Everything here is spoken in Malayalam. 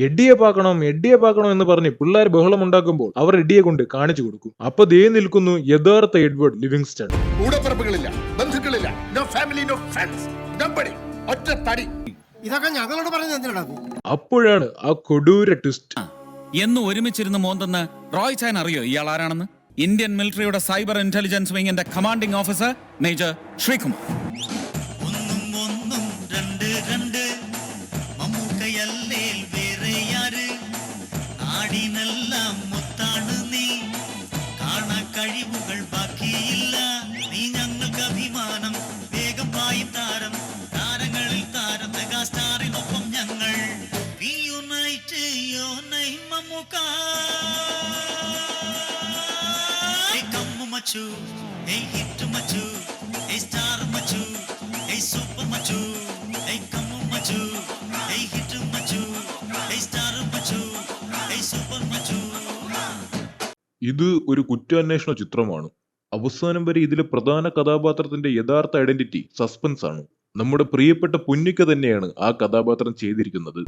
എഡ്ഡിയെ പാക്കണം എന്ന് പറഞ്ഞ് പിള്ളേർ ബഹളം ഉണ്ടാക്കുമ്പോൾ അവർ എഡ്ഡിയെ കൊണ്ട് കാണിച്ചു കൊടുക്കും. അപ്പൊ ദേ നിൽക്കുന്നു യഥാർത്ഥ എഡ്വേർഡ് ലിവിങ്സ്റ്റൺ. കൂടപ്പിറപ്പുകളില്ല, ബന്ധുക്കളില്ല, നോ ഫാമിലി, നോ ഫ്രണ്ട്സ്, നമ്പടി, ഒറ്റ തടി. ഇതൊക്കെ ഞങ്ങളോട് പറഞ്ഞത് എന്തിനാ? അപ്പോഴാണ് ആ കൊടൂര ട്വിസ്റ്റ്. എന്ന് ഒരുമിച്ചിരുന്ന് മോന്തെന്ന് റോയ് ചാൻ അറിയോ ഇയാൾ ആരാണെന്ന്? ഇന്ത്യൻ മിലിറ്ററിയുടെ സൈബർ ഇന്റലിജൻസ് വിങ്ങിന്റെ കമാൻഡിംഗ് ഓഫീസർ മേജർ ശ്രീകുമാർ. കഴിവുകൾ ബാക്കിയില്ല, നീ ഞങ്ങൾക്ക് അഭിമാനം, വേഗം പായും താരം, താരങ്ങളിൽ താരം, മെഗാസ്റ്റാറിനൊപ്പം ഞങ്ങൾ. We unite your name, Mammukka. Hey Kammu മച്ചു, hey hit മച്ചു, hey star മച്ചു, hey super മച്ചു, hey കമ്മു മച്ചു, hey hit മച്ചു, hey star മച്ചു, hey super മച്ചു. ഇത് ഒരു കുറ്റാന്വേഷണ ചിത്രമാണ്. അവസാനം വരെ ഇതിലെ പ്രധാന കഥാപാത്രത്തിന്റെ യഥാർത്ഥ ഐഡന്റിറ്റി സസ്പെൻസ് ആണ്. നമ്മുടെ പ്രിയപ്പെട്ട പുന്നിക്ക തന്നെയാണ് ആ കഥാപാത്രം ചെയ്തിരിക്കുന്നത്.